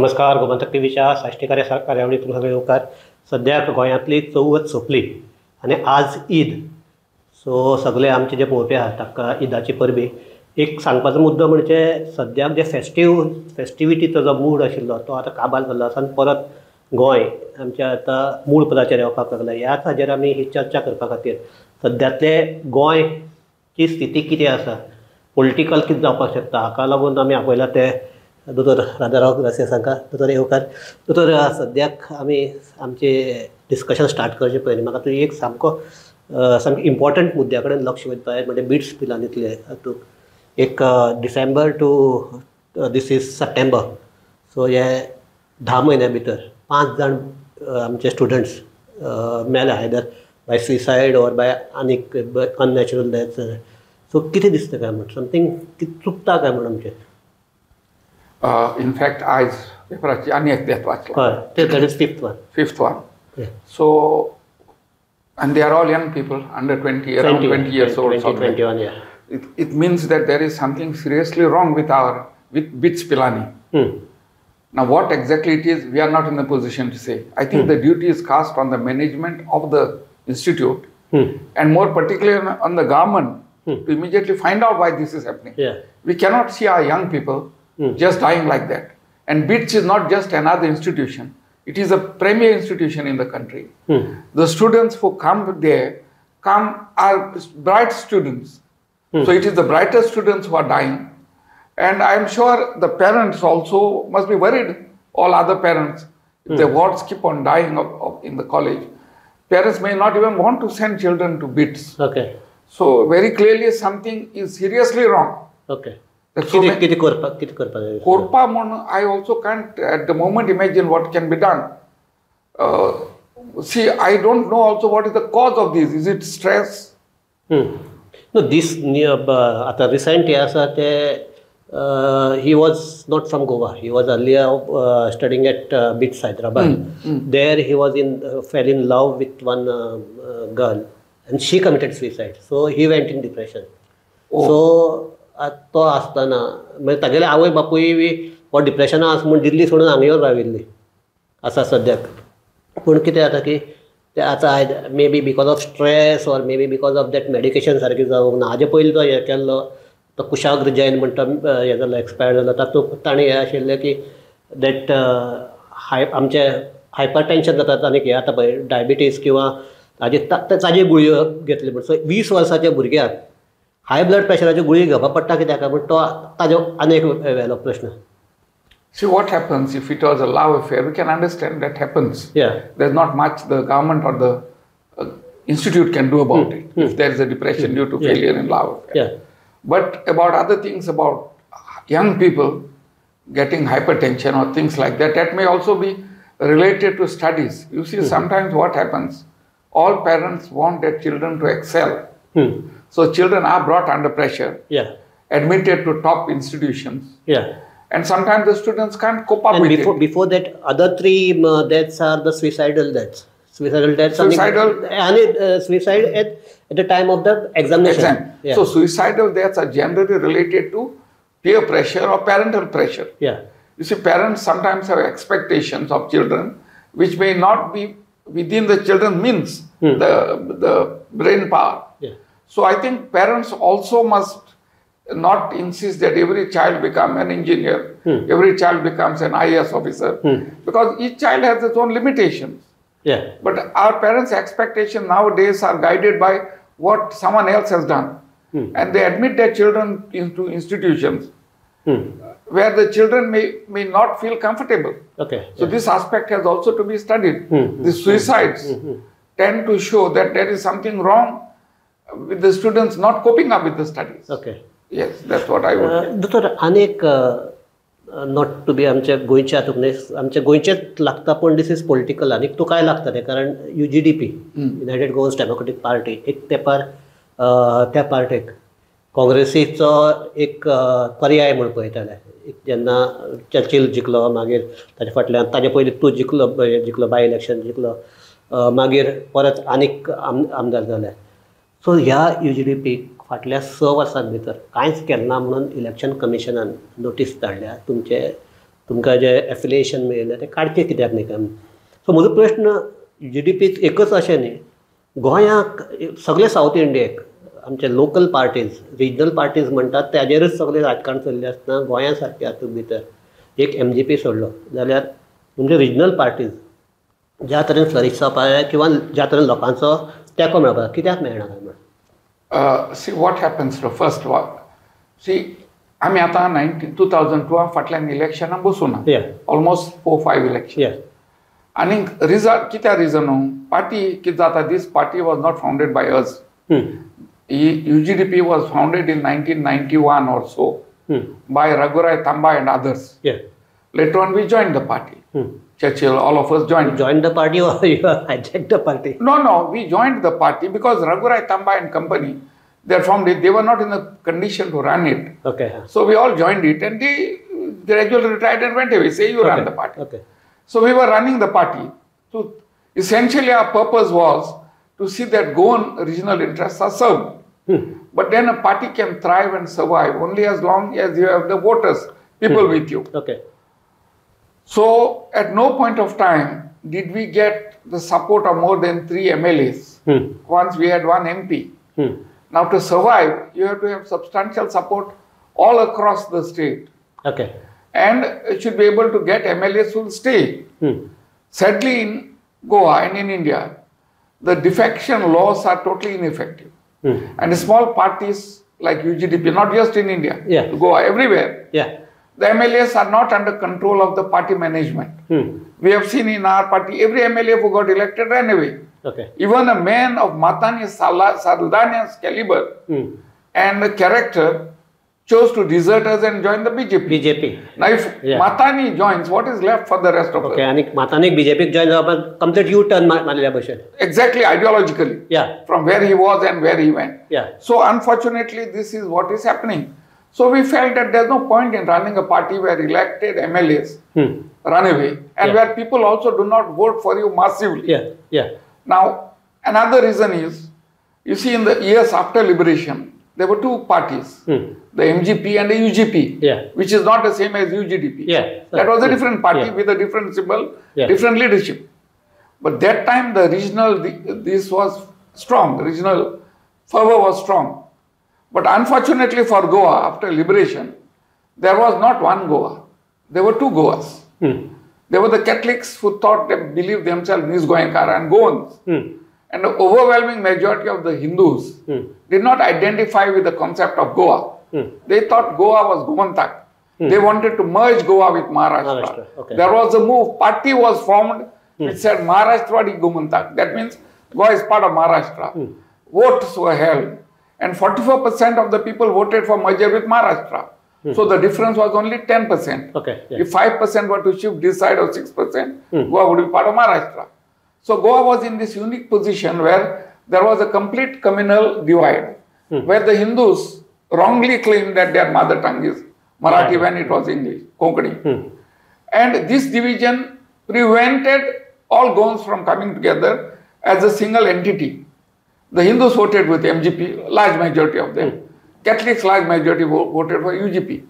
नमस्कार. गोमंतक टीव्हीच्या साश्टी कार्यावळीक तुमकां सगळे येवकार. सद्याक गोंयांतली चवथ सोंपली आनी आज ईद. सो सगळे आमचे जे पळोवपी आहात ताका ईदाची परबी. एक सांगपाचो मुद्दो म्हणजे सद्याक जे फेस्टिविटीचो जो मूड आशिल्लो तो आतां काबार जाल्लो आसा आनी परत गोंय आमच्या आतां मूळ पदाचेर येवपाक लागला. ह्याच हाजेर आमी ही चर्चा करपा खातीर सद्यातले गोंयची स्थिती कितें आसा, पॉलिटिकल कितें जावपाक शकता, हाका लागून आमी आपयला ते दोतोर राधाराव ग्रासियस हांकां. दोतोर येवकार. दोतोर, सद्याक आमी आमचे डिस्कशन स्टार्ट करचे पयलीं म्हाका तुवें एक सामको इम्पॉर्टंट मुद्द्या कडेन लक्ष वचपा जाय. म्हणजे बिट्स पिलांनीतले हातूंत एक December to this is September. So हे 10 म्हयन्या भितर 5 जाण आमचे स्टुडंट्स मेल्या, either by suicide or by आनीक अननॅचरल डेथ. सो कितें दिसता काय म्हण, समथींग कितें चुकता काय म्हण आमचें? इनफॅक्ट आज पेपराची आनी एक डेथ वाचलो. हय, ते fifth one. So, and they are all young people, under 20, around 20 years old. 21, yeah. It means that there is something seriously wrong with BITS Pilani. Now, what exactly it is, we are not in a position to say. I think the duty is cast on the management of the institute, and more particularly on the government to immediately find out why this is happening. Yeah. We cannot see our young people just dying like that. And BITS is not just another institution. It is a premier institution in the country. The students who come there are bright students. So it is the brightest students who are dying. And I am sure the parents also must be worried, all other parents. If the wards keep on dying in the college, parents may not even want to send children to BITS. Okay. So very clearly something is seriously wrong. Okay. Korpa, I also can't at the moment imagine what can be done. See, I don't know also what is the cause of this. Is it stress? No, this at a recent years he was not from Goa. He was earlier studying at BITS Hyderabad. There he was fell in love with one girl, and she committed suicide. So he went in depression. So तो आसतना मागीर तागेले आवय बापूय B हो डिप्रेशना आसा म्हूण दिल्ली सोडून हांगा येवन राविल्ली आसा सद्याक. पूण कितें जाता की ते आतां may be because of stress or may be because of that medication सारकें जावंक ना. हाजे पयलीं जो हें केल्लो तो कुशाग्र जैन म्हणटा हें जालो, एक्सपायर जालो. तातूंत ताणें हें आशिल्लें की दॅट आमचें हायपर टेन्शन जाता आनीक हें आतां पळय डायबिटीज किंवा ताजे गुळयो घेतले म्हण. सो 20 वर्साच्या भुरग्याक हाय ब्लड प्रेशराची गुळी घेवपाक पडटा कित्याक काय म्हण तो ताजो आनीक वेगळो प्रश्न. See what happens if it was a love affair. We can understand that happens. Yeah. There's not much the government or the institute can do about it if there is a depression due to failure in love affair. Yeah. But about other things, about young people getting hypertension or things like that, that may also be related to studies. You see, sometimes what happens, all parents want their children to excel. So children are brought under pressure, admitted to top institutions, and sometimes the students can't cope up with it. Before that, other 3 deaths are the suicidal deaths. Suicide at the time of the examination. Yeah. So suicidal deaths are generally related to peer pressure or parental pressure. Yeah. You see, parents sometimes have expectations of children which may not be within the children's means, the brain power. Yeah. So I think parents also must not insist that every child become an engineer, every child becomes an IAS officer, because each child has its own limitations. Yeah. But our parents' expectations nowadays are guided by what someone else has done. And they admit their children into institutions where the children may not feel comfortable. Okay. So this aspect has also to be studied. The suicides tend to show that there is something wrong with the students not coping up with the studies. Okay. Yes, that's what I would say. दोतोर, आनीक not to be आमच्या गोंयच्या हातूंत न्ही, आमच्या गोंयचेच लागता पूण this is political. आनीक तुकाय लागता तें, कारण UGDP, United Goans democratic party, एक तेंपार त्या पार्टेक काँग्रेसीचो एक पर्याय म्हूण पळयताले. जेन्ना चर्चिल जिखलो, मागीर ताचे फाटल्यान ताचे पयलीं तूं जिखलो बाय इलेक्शन जिखलो, मागीर परत आनीक आमदार जाले. सो ह्या UGDP फाटल्या 6 वर्सां भितर कांयच केलें ना म्हणून इलेक्शन कमिशनान नोटीस धाडल्या तुमचे तुमकां जे एफिलिएशन मेळिल्लें तें काडचें कित्याक न्ही काय. सो म्हजो प्रश्न GDP एकच अशें न्ही, गोंयाक सगळे सावथ इंडियेक आमचे लोकल पार्टीज रिजनल पार्टीज म्हणटात त्याचेरच सगळें राजकारण चल्लें आसतना गोंया सारक्या हातूंत भितर एक MGP सोडलो जाल्यार म्हणजे रिजनल पार्टीज ज्या तरेन फ्लरिश जावपा जाय किंवा ज्या तरेन लोकांचो तेंको मेळपा कित्याक मेळना काय म्हणून. See what happens to first one. See, आमी आतां 2002 फाटल्यान इलेक्शनाक बसून ऑलमोस्ट 4-5 इलेक्शन. आनी रिजल्ट कित्या रिजनू पार्टी कितें जाता this party was not founded by us. UGDP was founded in 1991 or so by Raghurai Tamba and others. Later on we joined the party. Churchill, all of us joined. You joined the party or you hijacked the party? No, we joined the party because Raghurai Tamba and company, they formed it. They were not in the condition to run it. Okay. So we all joined it and they gradually retired and went away. Say you run the party. Okay. So we were running the party. So essentially our purpose was to see that Goan regional interests are served. But then a party can thrive and survive only as long as you have the voters, people with you. Okay. So at no point of time did we get the support of more than 3 MLAs. Once we had 1 MP. Now to survive, you have to have substantial support all across the state. Okay. And you should be able to get MLAs who will stay. Sadly in Goa and in India, the defection laws are totally ineffective. And small parties like UGDP, not just in India, Goa, everywhere. The MLAs are not under control of the party management. We have seen in our party, every MLA who got elected ran away. Okay. Even a man of Matani Saldania's caliber and character chose to desert us and join the BJP. Now if Matani joins, what is left for the rest of us? Okay, and Matani BJP joins up and complete U-turn मारल्या भशेन. Exactly, ideologically. From where he was and where he went. So unfortunately, this is what is happening. So we felt that there's no point in running a party where elected MLAs run away and where people also do not vote for you massively. Now, another reason is, you see in the years after liberation, there were 2 parties, the MGP and the UGP, which is not the same as UGDP. That was a different party with a different symbol, different leadership. But that time the regional, this was strong, regional fervor was strong. But unfortunately for Goa, after liberation, there was not one Goa. There were 2 Goas. There were the Catholics who thought they believed themselves Nisgoyankara and Goans. And the overwhelming majority of the Hindus did not identify with the concept of Goa. They thought Goa was Gomantak. They wanted to merge Goa with Maharashtra. There was a move, party was formed which said Maharashtra is Gomantak. That means Goa is part of Maharashtra. Votes were held. And 44% of the people voted for merger with Maharashtra. So the difference was only 10%. If 5% were to shift this side or 6%, Goa would be part of Maharashtra. So Goa was in this unique position where there was a complete communal divide, where the Hindus wrongly claimed that their mother tongue is Marathi when it was English, Konkani. And this division prevented all Goans from coming together as a single entity. The Hindus voted with MGP, large majority of them. Catholics, large majority voted for UGP.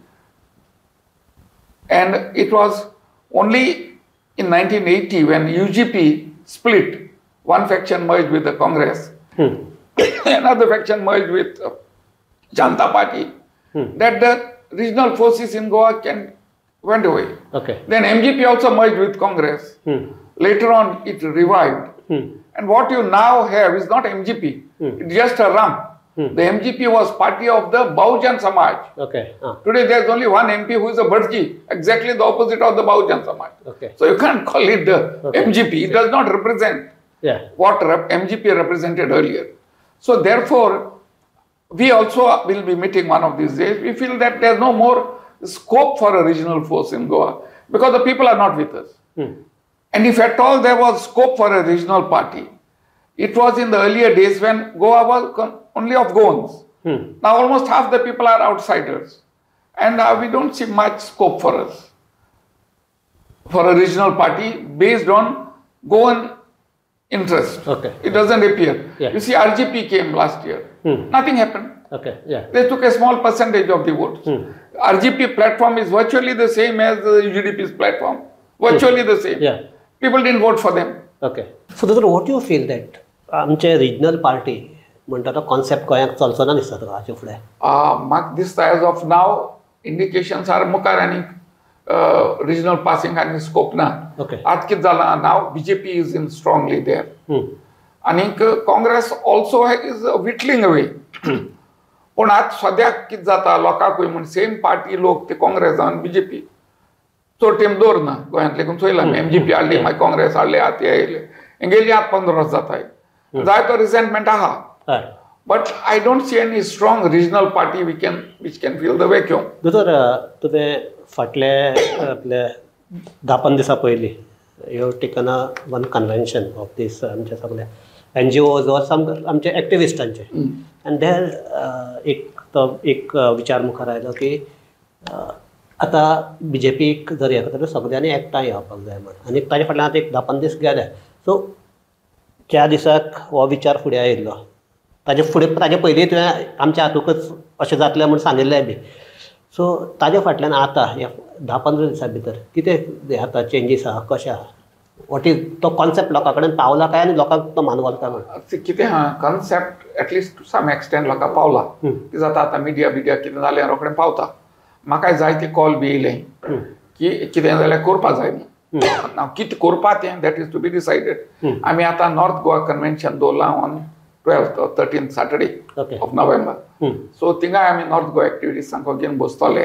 And it was only in 1980 when UGP split, one faction merged with the Congress, another faction merged with Janata Party, that the regional forces in Goa went away. Then MGP also merged with Congress. Later on it revived. And what you now have is not MGP, it's just a rump. The MGP was party of the Bahujan Samaj. Today there is only one MP who is a Bharji, exactly the opposite of the Bahujan Samaj. So you can't call it the MGP, it does not represent what MGP represented earlier. So therefore, we also will be meeting one of these days. We feel that there is no more scope for a regional force in Goa because the people are not with us. And if at all there was scope for a regional party, it was in the earlier days when Goa was only of Goans. Now almost half the people are outsiders. And we don't see much scope for us, for a regional party based on Goan interest. Okay. It doesn't appear. Yeah. You see, RGP came last year. Nothing happened. Okay. Yeah. They took a small percentage of the votes. RGP platform is virtually the same as the UDP's platform. Virtually the same. Yeah. People didn't vote for them. Okay. So, what do you feel that आमचे regional party म्हणटा तो concept गोंयांत चलचो ना दिसता तुका हाचे फुडें? Mark this as of now, indications are mukar and regional passing and scope na. Okay. Now BJP is in strongly there. And Congress also is whittling away. पण आज सद्याक कितें जाता लोकांकूय म्हण सेम पार्टी लोक ते काँग्रेस आनी बीजेपी चड टेम दवरना गोंयांतले कोण चोयला एमजीपी हाडली मागीर काँग्रेस हाडले आतां येयले गेली आतां 15 वर्स जाताय जाय तो रिसेंटमेंट आहा but I don't see any strong regional party which can fill the vacuum. दोतोर तुवें फाटले आपले 10-15 दिसां पयलीं you taken one convention of this आमचे सगळे NGOs or some आमचे एक्टिविस्टांचे आनी देर एक विचार मुखार आयलो की आतां BJPक जर हें करता सगळ्यांनी एकठांय येवपाक जाय म्हण आनी ताजे फाटल्यान आतां एक 10-15 दीस गेले सो ज्या दिसाक हो विचार फुडें आयिल्लो ताजे पयलीं तुवें आमच्या हातूंकच अशें जातलें म्हूण सांगिल्लें बी सो ताजे फाटल्यान आतां ह्या 10-15 दिसां भितर कितें आतां चेंजीस आहा कशें आहा वॉट इज तो कॉन्सेप्ट लोकां कडेन पावला काय आनी लोकांक तो मानवला काय म्हण कितें आहा concept at least to some extent लोकांक पावला कितें जाता आतां मिडिया कितें जालें रोखडें पावता म्हाकाय जायते कॉल बी येयले की कितें जाल्यार करपा जाय म्हूण कितें करपा तें that is to be decided आमी आतां नॉर्थ गोवा कन्वेन्शन दवरलां on 12th or 13th Saturday of November. So थिंगाय आमी नॉर्थ गोवा एक्टिविटीजांक घेवन बसतले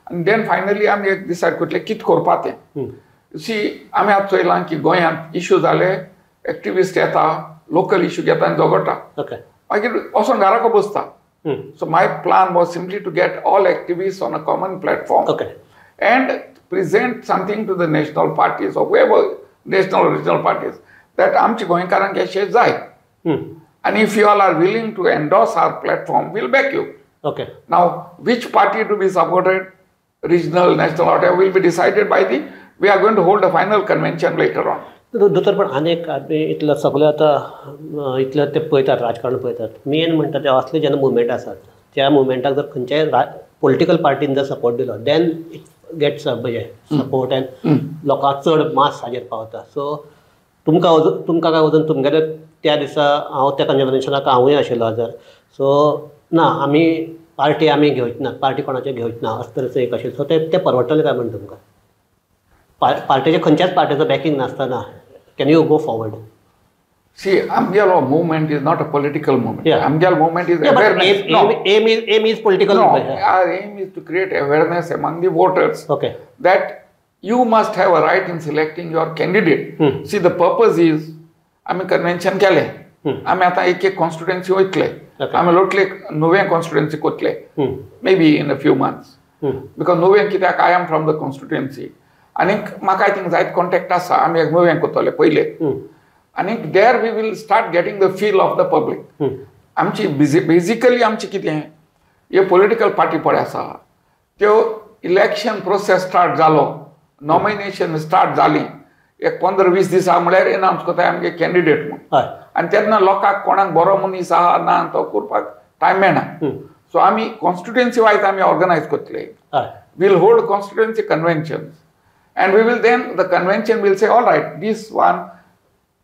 आनी देन फायनली आमी एक डिसायड करतले कितें करपा तें सी आमी आतां चोयलां की गोंयांत इश्यू जाले एक्टिविस्ट येता लोकल इश्यू घेता आनी झगडटा मागीर वचून घराको बसता so my plan was simply to get all activist on a common platform and present something to the national parties of national regional parties that आमच्या गोंयकारांक अशें जाय and if you all are willing to endorse our platform we'll back you. Now which party to be supported, regional, national, whatever, will be decided by we are going to hold a final convention later on. दोतोर पण अनेक इतलो सगळे आतां इतले ते पळयतात राजकारण पळयतात मेन म्हणटा ते असले जेन्ना मुवमेंट आसात त्या मुवमेंटाक जर खंयच्याय पॉलिटिकल पार्टीन जर सपोर्ट दिलो then it gets support and लोकांक चड मास हाजेर पावता सो तुमकां काय वचून तुमगेले त्या दिसा हांव त्या कन्वेन्शनाक हांवूय आशिल्लो हजर सो ना आमी पार्टी आमी घेवच ना पार्टी कोणाचे घेवच ना अशें तरेचो एक आशिल्लो सो ते परवडटलें काय म्हण तुमकां पार्टीचे खंयच्याच पार्टीचो बॅकींग नासतना can you go forward See, Amgyal movement is not a political movement. Amgyal movement is awareness. Aim is political. No, our aim is to create awareness among the voters. That you must have a right in selecting your candidate. See, the purpose is आमी convention केलें आमी आतां एक constituency वयतले आमी लोटले नुवें constituency कोतले may be in a few months because नुवें कित्याक I am from the constituency आनीक म्हाका आय थिंक जायत कॉन्टेक्ट आसा आमी एक नुवें कोतले पयले आनीक there we will start getting the feel of the public आमची बेजिकली आमची कितें ह्यो पॉलिटिकल पार्टी पळय आसा त्यो इलेक्शन प्रोसेस स्टार्ट जालो नॉमिनेशन स्टार्ट जाली एक 15-20 दीस म्हळ्यार एनावन्स कोताय आमगे कॅन्डिडेट म्हूण आनी तेन्ना लोकांक कोणाक बरो मनीस आहा ना तो करपाक टायम मेळना सो आमी कॉन्स्टिट्युएन्सी वायज आमी ऑर्गनायज करतले will hold constituency convention and we will then the convention will say all right this one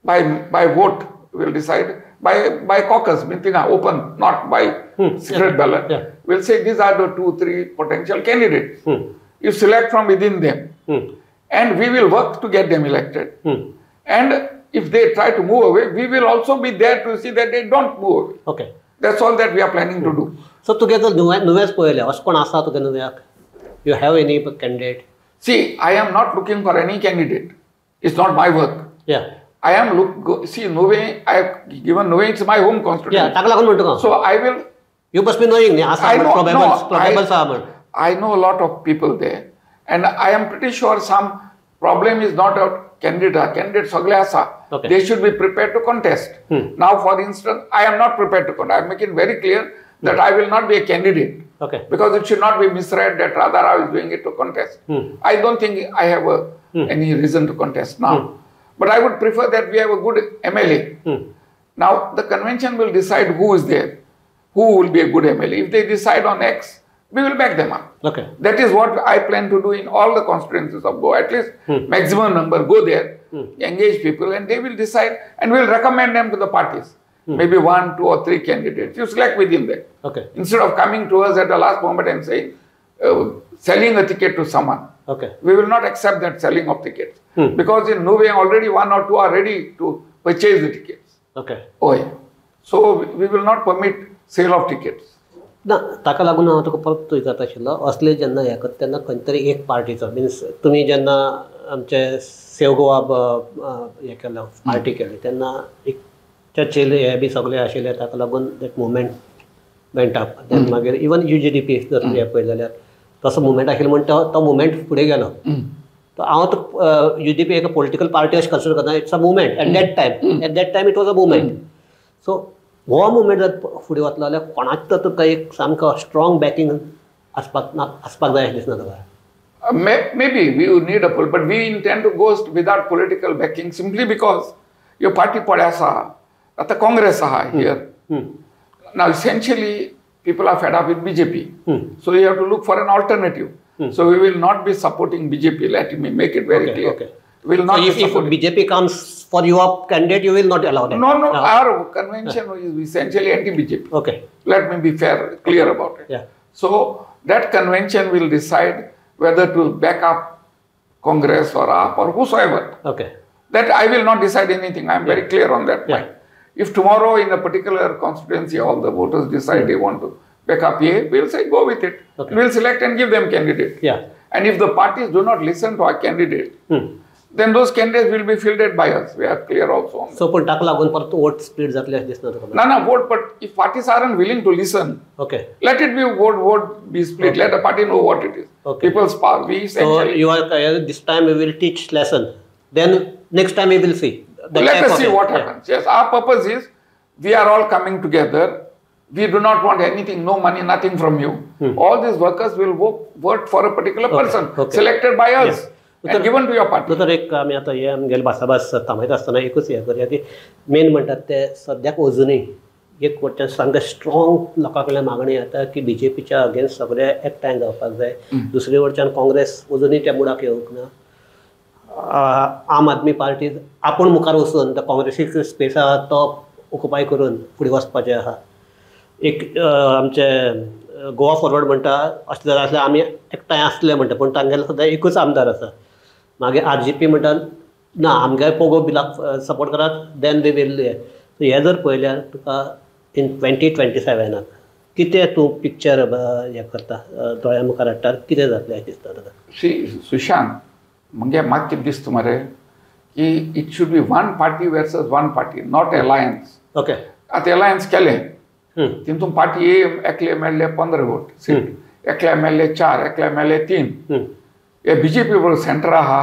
by vote will decide by caucus mean थिंगा open not by secret ballot will say these are the 2-3 potential candidates you select from within them and we will work to get them elected. And if they try to move away, we will also be there to see that they don't move away. That's all that we are planning to do. So together, nuves poile. Askon asa to nuveak. You have any candidate? See, I am not looking for any candidate. It's not my work. I am see Nuve. I have given Nuve. It's my home constituency. So I will. You must be knowing. I know a lot of people there. And I am pretty sure some problem is not a candidate sagle asa. They should be prepared to contest. Now, for instance, I am not prepared to contest. I am making very clear that I will not be a candidate. Because it should not be misread that Radharav is doing it to contest. I don't think I have any reason to contest now. But I would prefer that we have a good MLA. Now, the convention will decide who is there, who will be a good MLA. If they decide on X, we will back them up. Okay. That is what I plan to do in all the constituencies of Goa. At least maximum number, go there, engage people, and they will decide, and we will recommend them to the parties. Maybe 1, 2 or 3 candidates. You select within that. Okay. Instead of coming to us at the last moment and saying, selling a ticket to someone. Okay. We will not accept that selling of tickets. Because in no way already 1 or 2 are ready to purchase the tickets. Okay. Oh yeah. So we will not permit sale of tickets. ना ताका लागून हांव तुका परत विचारता आशिल्लो असले जेन्ना हें करता तेन्ना खंय तरी एक पार्टीचो मिन्स तुमी जेन्ना आमचे सेव गोवा हें केलो पार्टी केली तेन्ना एक चर्चील हे बी सगळे आशिल्ले ताका लागून that movement went up then मागीर इवन UGDP जर तुमी हें पळयलें जाल्यार तसो मुवमेंट आशिल्लो म्हण तो मुवमेंट फुडें गेलो तो हांव तो UGDP एक पॉलिटिकल पार्टी अशें कन्सिडर करना it's a movement at that time it was a movement so हो मुवमेंट जर फुडें वतलो जाल्यार कोणाच तर तुका एक सामको स्ट्रॉंग बॅकींग आसपाक जाय दिसना तुका Maybe we would need a poll, but we intend to go without political backing simply because your party padasa at the Congress here. Now essentially people are fed up with BJP. So you have to look for an alternative. So we will not be supporting BJP. Let me make it very clear. Okay. We will not so if BJP comes for your candidate, you will not allow that? No. Our convention is essentially anti-BJP. Okay. Let me be clear about it. Yeah. So that convention will decide whether to back up Congress or AAP or whosoever. Okay. That I will not decide anything. I am very clear on that point. If tomorrow in a particular constituency all the voters decide they want to back up A, we will say go with it. Okay. We will select and give them candidate. Yeah. And if the parties do not listen to our candidate, then those candidates will be fielded by us. We are clear also on that. So, पण ताका लागून परत vote split जातले अशें दिसना तुका? No, vote, but if parties aren't willing to listen, okay, let it be vote be split. Okay. Let the party know what it is. Okay. People's power. We essentially. So, you are this time we will teach lesson. Then next time we will see. Let us see what happens. Yes, our purpose is we are all coming together. We do not want anything, no money, nothing from you. All these workers will vote for a particular person selected by us. Yes. And given to your party. तर एक आमी आतां हे आमगेले भासाभास थांबयता आसतना एकूच हें करुया की मेन म्हणटात ते सद्याक अजुनूय एक वटच्यान सामकें स्ट्रॉंग लोकां कडल्यान मागणी येता की BJPच्या अगेन्स्ट सगळे एकठांय जावपाक जाय दुसरे वटच्यान काँग्रेस अजुनूय त्या मुडाक येवंक ना आम आदमी पार्टी आपूण मुखार वचून त्या काँग्रेसीक स्पेस आहा तो ऑक्युपाय करून फुडें वचपाचें आहा एक आमचे गोवा फॉरवर्ड म्हणटा अशें जर आसल्यार आमी एकठांय आसले म्हणटा पूण तांगेलो सद्या एकूच आमदार आसा मागीर RGP म्हणटा ना आमगे पोगो बिलाक सपोर्ट करात देन वी वील हें जर पळयल्यार तुका इन 2027 कितें तूं पिक्चर हें करता दोळ्या मुखार हाडटा कितें जातलें अशें दिसता तुका सुशांत म्हणजे म्हाका कितें दिसता मरे की it should be one party versus one party not alliance okay आतां अलायन्स केलें तितून पार्टी एकले मेळ्ळे 15 वोट सीट एकल्या मेळ्ळे 4 एकल्या मेळ्ळे 3 हे BJP बरोबर सेंटर आहा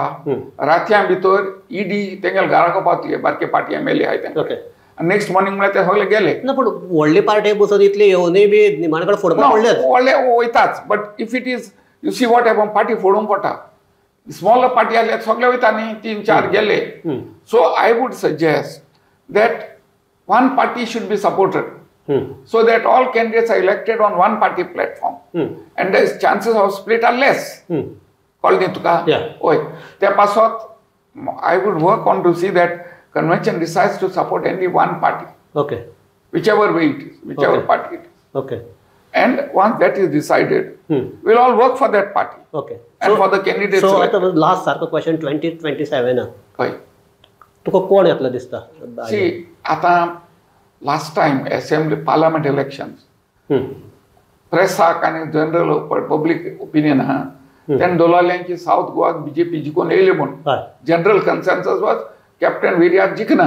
रातच्या भितर ED तेंगेले घराको पावतले बारके पार्टी MLA आहाय तेंकां आनी नेक्स्ट मॉर्निंग म्हळ्यार ते सगळे गेले ना पूण व्हडले पार्टी बसून इतले येवनूय बी निमाणे कडेन फोडपाक पडले व्हडले वयताच but if it is you see what happen party फोडूंक पडटा स्मॉलर पार्टी आसल्यार सगळे वयता न्ही 3-4 गेले so I would suggest that one party should be supported so that all candidates are elected on one party platform and the chances of split are less I would work on to see that convention decides to support only one party whichever way it is whichever party it is and once that is decided we'll all work for that party and for the candidates so at the last sarko question 2027 तुका कोण येतलो दिसता see आता last time assembly parliament elections press and general public opinion then dolalyanki south goa BJP jikon येयले म्हण general consensus was captain Virya jikna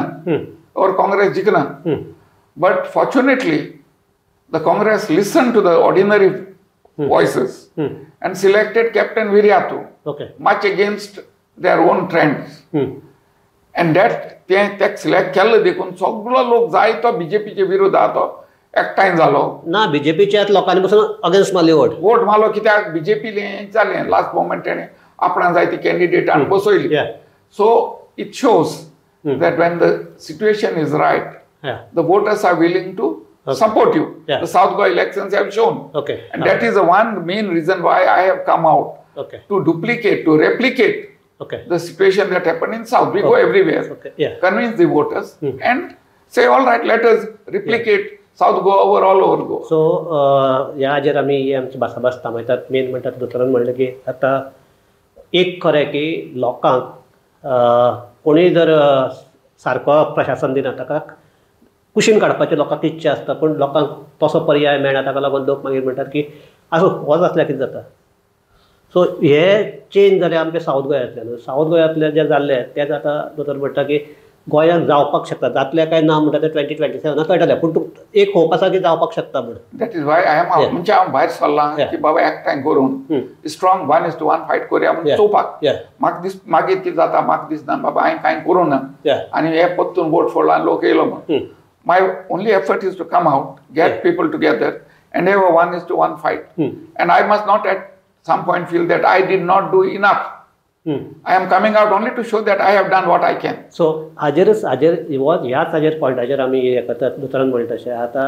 or congress jikna but fortunately the congress listened to the ordinary voices and selected captain Virya much against their own trends and that ते select केल्लो देखून सगळो लोक जाय तो BJPचे विरोधात एकठांय जालो ना BJPच्याच लोकांनी पासून अगेन्स्ट मारली वोट मारलो कित्याक BJPले जालें लास्ट मोमेंट तेणें आपणाक जाय ती कॅन्डिडेट हाडून बसयली so it shows that when the situation is right, the voters are willing to support you. The South Goa elections have shown. And that is the one main reason why I have come out to duplicate, to replicate the situation that happened in South. We go everywhere, convince the voters and say, all right, let us replicate South Goa all over Goa. So, ह्या हाजेर आमी आमची भासाभास थांबयतात. Main म्हणटात दोतोरान म्हणलें की आतां एक खरें की लोकांक कोणीय जर सारको प्रशासन दिना ताका कुशीन काडपाची लोकांक इच्छा आसता, पूण लोकांक तसो पर्याय मेळना. ताका लागून लोक मागीर म्हणटात की आसूं होच आसल्यार कितें जाता. सो हे चेंज जालें आमच्या सावथ गोंयांतल्यान. सावथ गोंयांतले जे जाल्ले तेच आतां दोतोर म्हणटा की गोंयांत जावपाक शकता. जातले काय ना म्हणटा ते 2027 कळटलें, पूण एक होप आसा की जावपाक शकता म्हणून. That is why I am म्हणजे हांव भायर सरलां की बाबा एकठांय करून स्ट्रॉंग 1:1 फायट करुया म्हणून चोवपाक. म्हाका मागीर कितें जाता म्हाका दिसना बाबा हांवें कांय करूं ना आनी हे परतून वोट फोडला आनी लोक येयलो म्हणून. My only effort is to come out, get people together and have a 1:1 fight. And I must not at some point feel that I did not do enough. I am coming out only to show that I have done what I can. So, ह्याच हाजेर पॉयंटाचेर आमी हे करतात. दोतोरान म्हणटा तशें आतां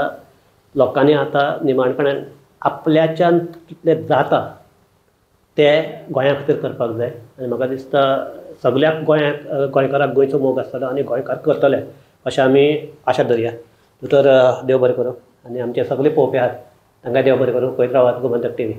लोकांनी आतां निमाणपणान आपल्याच्यान कितलें जाता तें गोंया खातीर करपाक जाय. आनी म्हाका दिसता सगळ्याक गोंयकाराक गोंयचो मोग आसतलो आनी गोंयकार करतले अशें आमी आशा धरया. दोतोर देव बरें करूं. आनी आमचे सगळे पळोवपी आहात तांकां देव बरें करूं. पळयत रावात गोमंतक TV.